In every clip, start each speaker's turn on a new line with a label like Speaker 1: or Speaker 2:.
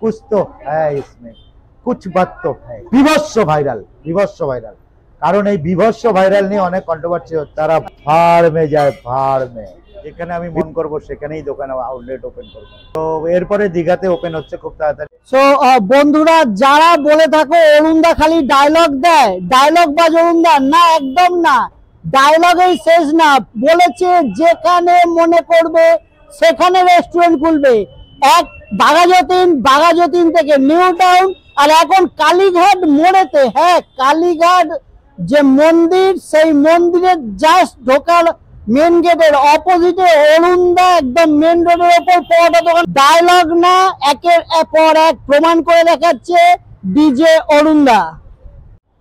Speaker 1: कुछ तो है इसमें, कुछ बात तो है। বিভৎস ভাইরাল, বিভৎস ভাইরাল। কারণ এই বিভৎস ভাইরাল নিয়ে অনেক কন্ট্রোভার্সি হচ্ছে। তারা ভাড় মে যায়, ভাড় মে। যেখানে আমি মন করব সেখানেই দোকান আউটলেট ওপেন করব। তো এরপরে দীঘাতে ওপেন হচ্ছে খুব তাড়াতাড়ি।
Speaker 2: সো বন্ধুরা, যারা বলে থাকো অরুণদা খালি ডায়লগ দেয়, ডায়লগ বাজ অরুণদা, না একদম না, ডায়লগেই শেষ না। বলেছে যেখানে মনে করবে সেখানে রেস্টুরেন্ট খুলবে। এক বাঘাযতীন থেকে নিউ টাউন, আর এখন কালীঘাট মোড়েতে। হ্যাঁ, কালীঘাট যে মন্দির, সেই মন্দিরের জাস্ট ঢোকার মেন গেটের অপোজিটে অরুণদা একদম মেন রোডের ওপর পরোটা দোকান। ডায়লগ না, একের পর এক প্রমাণ করে দেখাচ্ছে ডিজে অরুণদা।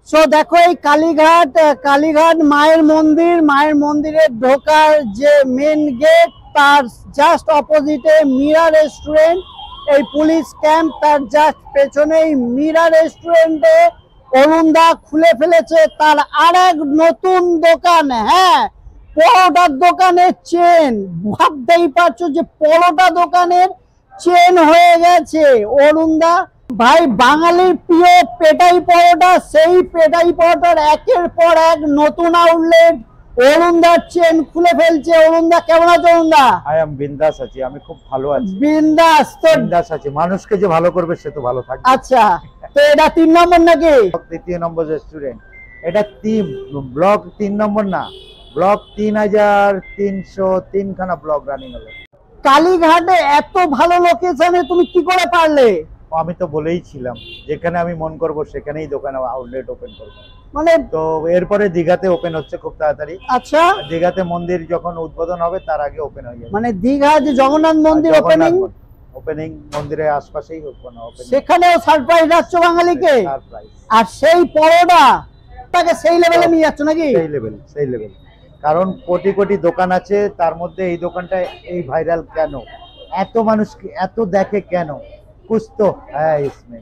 Speaker 2: সো দেখো, এই কালীঘাট মায়ের মন্দিরের ঢোকার যে মেন গেট, তার জাস্ট অপোজিটে মীরা রেস্টুরেন্ট। এই পুলিশ ক্যাম্প, তার জাস্ট পেছনেই মীরা রেস্টুরেন্টে অরুণদা খুলে ফেলেছে তার আরেক নতুন দোকান। হ্যাঁ, পরোটার দোকানের চেন। ভাবতেই পারছো যে পরোটা দোকানের চেন হয়ে গেছে অরুণদা। ভাই, বাঙালির প্রিয় পেটাই পরোটা, সেই পেটাই পরোটার একের পর এক নতুন আউটলেট অরুণদার চেন খুলে ফেলছে। অরুণদা, কেমন আছো অরুণদা?
Speaker 1: আই এম বিন্দাস আছি, আমি খুব ভালো আছি।
Speaker 2: বিন্দাস তো?
Speaker 1: বিন্দাস আছি, মানুষকে যে ভালো করবে সে তো ভালো থাকবে।
Speaker 2: আচ্ছা, তো এটা 3 নম্বর নাকি?
Speaker 1: তৃতীয় নম্বর রেস্টুরেন্ট এটা। ব্লক 3 নম্বর না, ব্লক 3303 খানা ব্লক রানিং হলো।
Speaker 2: কালীঘাটে এত ভালো লোকেশনে তুমি কি করে পারলে?
Speaker 1: আমি তো বলেইছিলাম যেখানে আমি মন করব সেখানেই দোকান আউটলেট ওপেন করব।
Speaker 2: মানে
Speaker 1: তো এরপরে দীঘাতে ওপেন হচ্ছে খুব তাড়াতাড়ি।
Speaker 2: আচ্ছা,
Speaker 1: দীঘাতে মন্দির যখন উদ্বোধন হবে তার আগে ওপেন হয়ে যাবে।
Speaker 2: মানে দীঘা যে জগন্নাথ মন্দির
Speaker 1: ওপেনিং মন্দিরের আশপাশেই
Speaker 2: সেখানেও সারপ্রাইজ যাচ্ছ বাঙালিকে।
Speaker 1: সারপ্রাইজ।
Speaker 2: আর সেই পরোটাটাকে সেই লেভেলে নিয়ে যাচ্ছ নাকি?
Speaker 1: সেই লেভেল। কারণ কোটি কোটি দোকান আছে, তার মধ্যে এই দোকানটা এই ভাইরাল কেন, এত মানুষ এত দেখে কেন? कुछ तो है इसमें,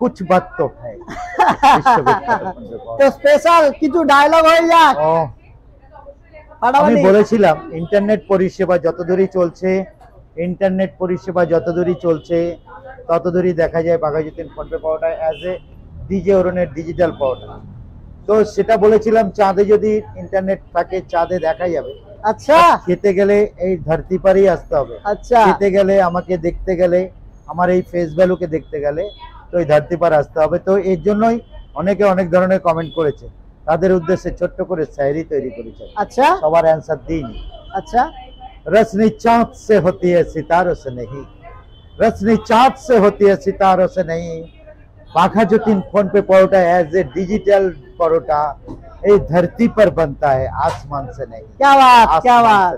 Speaker 1: कुछ बात तो है।
Speaker 2: তো স্পেশাল কিছু ডায়লগ হয়ে যাক।
Speaker 1: আমি বলেছিলাম ইন্টারনেট পরিষেবা যতদূরই চলছে ততদূরই দেখা যায় বাঘাযতীন ফোনপে পাওয়াটা অ্যাজ এ ডিজে অরুণের ডিজিটাল পাওয়াটা। তো সেটা বলেছিলাম, চাঁদে যদি ইন্টারনেট থাকে চাঁদে দেখা যাবে।
Speaker 2: আচ্ছা,
Speaker 1: খেতে গেলে এই ধরতি পারেই আসতে হবে।
Speaker 2: আচ্ছা,
Speaker 1: খেতে গেলে আমাকে দেখতে গেলে, আমার এই ফেস ভ্যালুকে দেখতে গেলে তো এই ধরতি পার আসতে হবে। তো এর জন্যই অনেকে অনেক ধরনের কমেন্ট করেছে, তাদের উদ্দেশ্যে ছোট্ট করে শায়রি তৈরি করেছে।
Speaker 2: আচ্ছা,
Speaker 1: সবার অ্যান্সার দিইনি।
Speaker 2: আচ্ছা,
Speaker 1: রসনি চাঁদ সে হতি হ্যায় সিতারোं से नहीं, रसनी चाँद से होती है सितारों से नहीं। बाघाযতীন फोन पे parotta as a digital parotta এই धरती पर बनता है, आसमान से नहीं।
Speaker 2: क्या बात, क्या बात।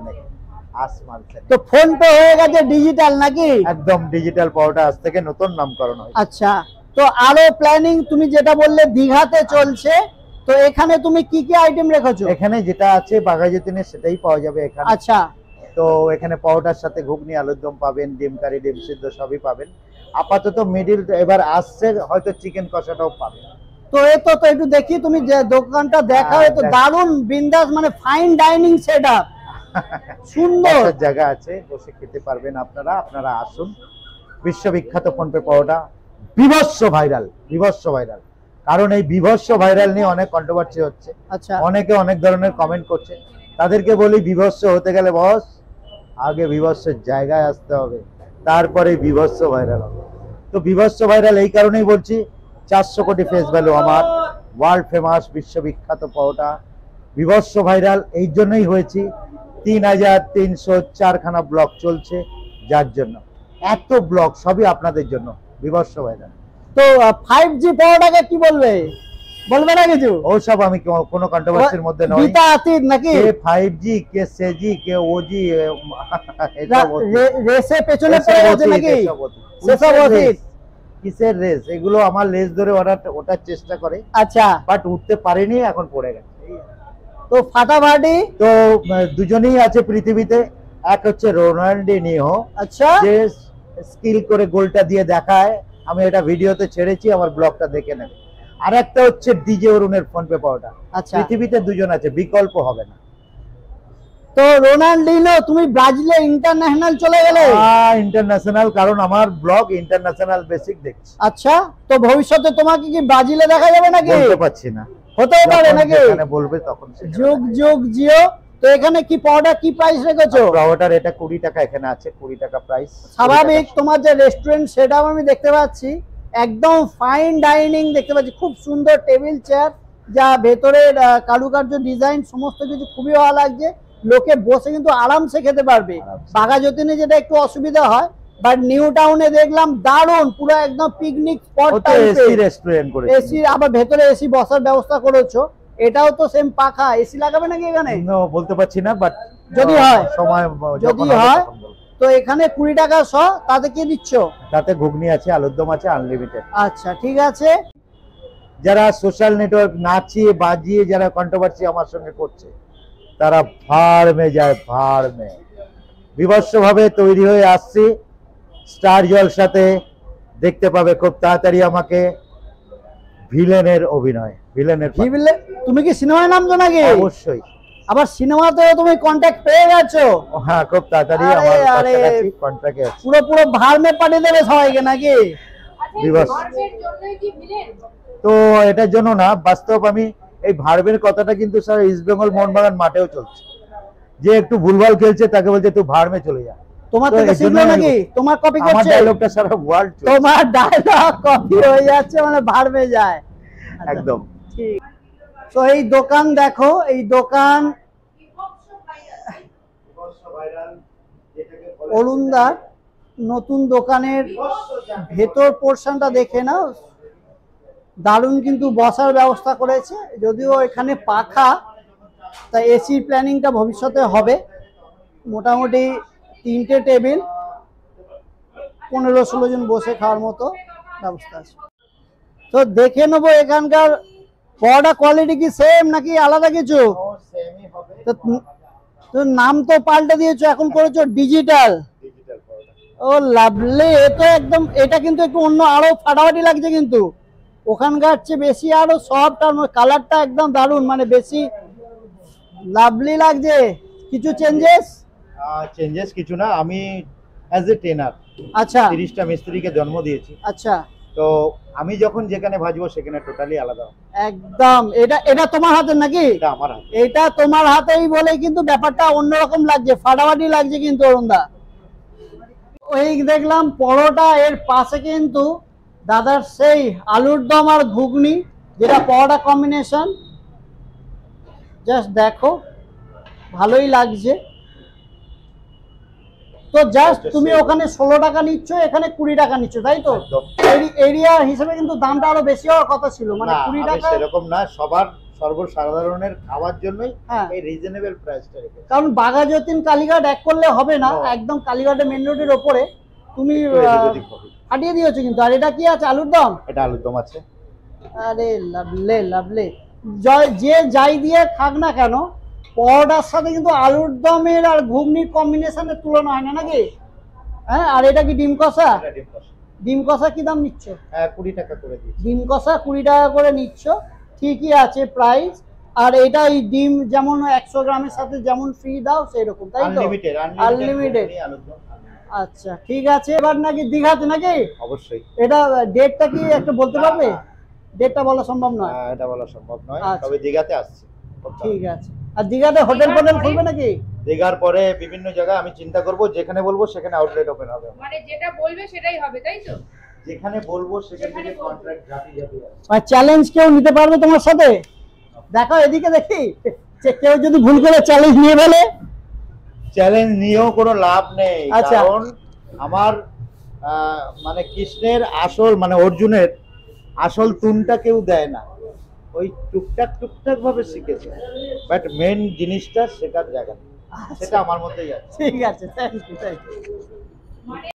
Speaker 1: আসমান থেকে।
Speaker 2: তো ফোন পে হয়ে গেছে ডিজিটাল নাকি?
Speaker 1: একদম ডিজিটাল পাওয়াটা আজ থেকে নতুন নামকরণ হয়েছে।
Speaker 2: আচ্ছা, তো আরো প্ল্যানিং তুমি যেটা বললে দীঘাতে চলছে, তো এখানে তুমি কি কি আইটেম রেখেছো?
Speaker 1: এখানে যেটা আছে বাঘাযতীনের সেটাই পাওয়া যাবে এখানে।
Speaker 2: আচ্ছা,
Speaker 1: তো এখানে পাওয়াটার সাথে ঘুগনি, আলুর দম পাবেন, ডিম কারি, ডিম সিদ্ধ সবই পাবেন। আপাতত মিডিল এবার আসছে, হয়তো চিকেন কষাটাও পাবেন।
Speaker 2: তো তো একটু দেখি, তুমি যে দোকানটা দেখাও, তো দারুণ বিন্দাস, মানে ফাইন ডাইনিং সেটআপ, সুন্দর
Speaker 1: জায়গা আছে, বসে খেতে পারবেন। আপনারা আসুন। বিশ্ববিখ্যাত ফোনপে পাওয়াটা বিভৎস ভাইরাল। কারণ এই বিভৎস ভাইরাল নিয়ে অনেক কন্ট্রোভার্সি হচ্ছে।
Speaker 2: আচ্ছা,
Speaker 1: অনেকে অনেক ধরনের কমেন্ট করছে। তাদেরকে বলি, বিভৎস হতে গেলে বস আগে বিভৎসের জায়গায় আসতে হবে, তারপরে বিভৎস ভাইরাল হবে। তো বিভৎস ভাইরাল এই কারণেই বলছি, 400 কোটি ফেস ভ্যালু আমার, ওয়ার্ল্ড ফেমাস বিশ্ববিখ্যাত পাওয়াটা বিভৎস ভাইরাল এই জন্যই হয়েছি। 3304 খানা ব্লগ চলছে, যার জন্য এত ব্লগ সবই আপনাদের জন্য বিভৎস ভাইরাল।
Speaker 2: তো 5G পাওয়াটাকে কি বলবে না কিছু?
Speaker 1: ওসব আমি কোনো কন্ট্রোভার্সির মধ্যে নই।
Speaker 2: গীতা আতীত নাকি?
Speaker 1: কে 5G, কে সেজি, কে ওজি,
Speaker 2: রেসে পেছনে পড়ে গেছে নাকি? সেসব অতীত।
Speaker 1: কিসের রেস? এগুলো আমার লেজ ধরে ওঠার চেষ্টা করে।
Speaker 2: আচ্ছা,
Speaker 1: বাট উঠতে পারেনি, এখন পড়ে গেছে।
Speaker 2: তো ফাটাফাটি
Speaker 1: তো দুজনেই আছে পৃথিবীতে। এক হচ্ছে রোনাল্ডিনিও,
Speaker 2: আচ্ছা,
Speaker 1: যে স্কিল করে গোলটা দিয়ে দেখায়। আমি এটা ভিডিওতে ছেড়েছি, আমার ব্লগটা দেখে নেন। আর একটা হচ্ছে ডিজে অরুণের ফোনপে পাওয়াটা।
Speaker 2: আচ্ছা,
Speaker 1: পৃথিবীতে দুজন আছে, বিকল্প হবে না।
Speaker 2: তো রোনাল্ডিনো তুমি ব্রাজিলে ইন্টারন্যাশনাল চলে গেলে?
Speaker 1: ইন্টারন্যাশনাল, কারণ আমার ব্লগ ইন্টারন্যাশনাল বেসিক দেখছি।
Speaker 2: আচ্ছা, তো ভবিষ্যতে তোমাকে কি ব্রাজিলে দেখা যাবে নাকি?
Speaker 1: বলতে পারছি না,
Speaker 2: হতেও পারে নাকি?
Speaker 1: যেখানে বলবে তখন
Speaker 2: যুগ যুগ জিও। তো এখানে কি পাউডার কি প্রাইস রেখেছো?
Speaker 1: পাউডার এটা 20 টাকা, এখানে আছে 20 টাকা প্রাইস।
Speaker 2: স্বাভাবিক, তোমার যে রেস্টুরেন্ট সেটাও আমি দেখতে পাচ্ছি, একদম ফাইন ডাইনিং দেখতে পাচ্ছি, খুব সুন্দর টেবিল চেয়ার, যা ভেতরের কারুকার্য ডিজাইন সমস্ত কিছু খুবই ভালো লাগছে। লোকে বসে কিন্তু আরামসে খেতে পারবে। বাঘাযতীনে যেটা একটু অসুবিধা হয়, বাট নিউ টাউনে দেখলাম দারুণ, পুরো একদম পিকনিক স্পট টাইপের
Speaker 1: এসি রেস্টুরেন্ট করেছি।
Speaker 2: এসি, আবার ভেতরে এসি বসার ব্যবস্থা করেছো। এটাও তো সেম পাখা, এসি লাগাবে নাকি এখানে?
Speaker 1: বলতে পারছি না, বাট
Speaker 2: যদি হয়,
Speaker 1: সময়
Speaker 2: যদি হয় তো এখানে 20 টাকা শ, তাতে কি দিচ্ছ?
Speaker 1: তাতে ঘুগনি আছে, আলুর দম আছে, আনলিমিটেড।
Speaker 2: আচ্ছা ঠিক আছে।
Speaker 1: যারা সোশ্যাল নেটওয়ার্ক নাচিয়ে বাজিয়ে যারা কন্ট্রোভার্সি আমার সঙ্গে করছে, তারা ভাড় মে যায়, ভাড় মে। বিভৎসভাবে তৈরি হয়ে আসছি স্টার জলসাতে, দেখতে পাবে খুব তাড়াতাড়ি আমাকে ভিলেনের অভিনয়, ভিলেনের
Speaker 2: কি বললে? তুমি কি সিনেমায় নামছো নাকি?
Speaker 1: অবশ্যই।
Speaker 2: আবার সিনেমাতে তুমি কন্ট্যাক্ট পেয়ে গেছো?
Speaker 1: হ্যাঁ, খুব তাড়াতাড়ি
Speaker 2: আরে,
Speaker 1: আমার
Speaker 2: আরে,
Speaker 1: কাছাকাছি কন্ট্রাক্টে আছে।
Speaker 2: পুরো পুরো ভাড়মে পাঠিয়ে দেবে সবাইকে নাকি?
Speaker 1: বিভৎস। তো এটার জন্য না, বাস্তব আমি এই ভার্বের কথাটা কিন্তু স্যার ইস্ট বেঙ্গল মোহনবাগান মাঠেও চলছে, যে একটু ভুলভাল খেলছে তাকে বলছে তুই ভার্মে চলে যা।
Speaker 2: তোমার
Speaker 1: তো
Speaker 2: থেকে
Speaker 1: এর
Speaker 2: শিখলো
Speaker 1: জন্য
Speaker 2: নাকি? তোমার কপি
Speaker 1: আমার
Speaker 2: করছে?
Speaker 1: ডায়লগটা সারা ওয়ার্ল্ড চলছে।
Speaker 2: তোমার ডায়লগ কপি হয়ে যাচ্ছে, মানে ভাড়মে যায়।
Speaker 1: একদম
Speaker 2: ঠিক। তো এই দোকান দেখো, এই দোকান অরুণদার নতুন দোকানের ভেতর পোর্শনটা দেখে নাও, দারুণ কিন্তু বসার ব্যবস্থা করেছে। যদিও এখানে পাখা, তাই এসির প্ল্যানিংটা ভবিষ্যতে হবে। মোটামুটি 3টে টেবিল, 15-16 জন বসে খাওয়ার মতো ব্যবস্থা আছে। তো দেখে নেবো এখানকার পরোটা কোয়ালিটি কি সেম নাকি আলাদা কিছু? তো নাম তো পাল্টে দিয়েছো, এখন করেছো ডিজিটাল। ও লাভলি, এ তো একদম, এটা কিন্তু একটু অন্য, আরো ফাটাফাটি লাগছে কিন্তু ওখানকার চেয়ে বেশি, আরো সফট, আর কালারটা একদম দারুণ, মানে বেশি লাভলি লাগছে। কিছু চেঞ্জেস?
Speaker 1: চেঞ্জেস কিছু না, আমি অ্যাজ এ ট্রেনার
Speaker 2: আচ্ছা
Speaker 1: 30টা মিস্ত্রিকে জন্ম দিয়েছি।
Speaker 2: আচ্ছা,
Speaker 1: তো আমি যখন যেখানে ভাজবো সেখানে টোটালি আলাদা।
Speaker 2: একদম। এটা এটা তোমার হাতের নাকি?
Speaker 1: এটা আমার হাতে।
Speaker 2: এটা তোমার হাতেই বলে কিন্তু ব্যাপারটা অন্যরকম লাগছে, ফাটাফাটি লাগছে কিন্তু অরুণদা। ওই দেখলাম পরোটা, এর পাশে কিন্তু দাদার সেই আলুর দম আর ঘুগনি, যেটা পরোটা কম্বিনেশন, জাস্ট দেখো ভালোই লাগছে। তো জাস্ট তুমি ওখানে 16 টাকা নিচ্ছ, এখানে 20 টাকা নিচ্ছ, তাই তো? এরিয়া হিসেবে কিন্তু দামটা আরো বেশি হওয়ার কথা ছিল, মানে 20 টাকা
Speaker 1: সেরকম না, সবার সর্বসাধারণের খাওয়ার জন্যই
Speaker 2: হ্যাঁ,
Speaker 1: এই রিজনেবল প্রাইসটা রেখেছি।
Speaker 2: কারণ বাঘাযতীন কালীঘাট এক করলে হবে না, একদম কালীঘাটের মেন রোডের ওপরে তুমি ফাটিয়ে দিয়েছো কিন্তু। আর এটা কি আছে? আলুর দম?
Speaker 1: এটা আলুর দম আছে।
Speaker 2: আরে লাভলে লাভলে, যে যাই দিয়ে খাক না কেন, পরোটার সাথে কিন্তু আলুর দমের আর ঘুগনির কম্বিনেশনের তুলনা হয় না নাকি? হ্যাঁ। আর এটা কি ডিম কষা? ডিম কষা কি দাম নিচ্ছ?
Speaker 1: 20 টাকা করে দিচ্ছি।
Speaker 2: ডিম কষা 20 টাকা করে নিচ্ছ, ঠিকই আছে প্রাইস। আর এটা এই ডিম যেমন 100 গ্রামের সাথে যেমন ফ্রি দাও সেরকম, তাই তো? আনলিমিটেড। আচ্ছা ঠিক আছে। এবার নাকি দীঘাতে নাকি?
Speaker 1: অবশ্যই।
Speaker 2: এটা ডেটটা কি একটু বলতে পারবে? ডেটটা বলা সম্ভব নয়।
Speaker 1: এটা বলা সম্ভব নয়,
Speaker 2: আচ্ছা।
Speaker 1: তবে দীঘাতে আসছে।
Speaker 2: ঠিক আছে। আর দীঘাতে হোটেল খুলবে নাকি?
Speaker 1: দীঘার পরে বিভিন্ন জায়গায় আমি চিন্তা করব, যেখানে বলবো সেখানে আউটলেট ওপেন হবে।
Speaker 3: মানে যেটা বলবে সেটাই হবে, তাই তো?
Speaker 1: যেখানে বলবো সেখান থেকে কন্ট্রাক্ট জাতি যাবে।
Speaker 2: আর চ্যালেঞ্জ কেউ নিতে পারবে তোমার সাথে? দেখো এদিকে দেখি, যে কেউ যদি ভুল করে চ্যালেঞ্জ নিয়ে ফেলে।
Speaker 1: চ্যালেঞ্জ নিয়েও কোনো লাভ নেই,
Speaker 2: আচ্ছা।
Speaker 1: কারণ আমার মানে কৃষ্ণের আসল, মানে অর্জুনের আসল তুনটা কেউ দেয় না, ওই টুকটাক ভাবে শিখেছে, বাট মেন জিনিসটা শেখার জায়গা সেটা আমার মধ্যেই আছে।
Speaker 2: ঠিক আছে, থ্যাংক ইউ।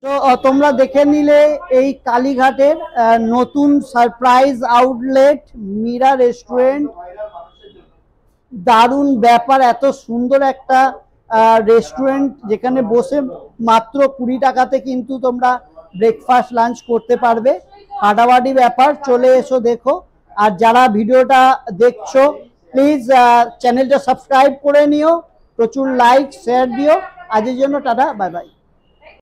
Speaker 2: তো তোমরা দেখে নিলে এই কালীঘাটের নতুন সারপ্রাইজ আউটলেট মীরা রেস্টুরেন্ট। দারুণ ব্যাপার, এত সুন্দর একটা রেস্টুরেন্ট যেখানে বসে মাত্র 20 টাকাতে কিন্তু তোমরা ব্রেকফাস্ট লাঞ্চ করতে পারবে। ফাটাফাটি ব্যাপার, চলে এসো দেখো। আর যারা ভিডিওটা দেখছো প্লিজ চ্যানেলটা সাবস্ক্রাইব করে নিও, প্রচুর লাইক শেয়ার দিও। আজের জন্য টাটা, বাই বাই।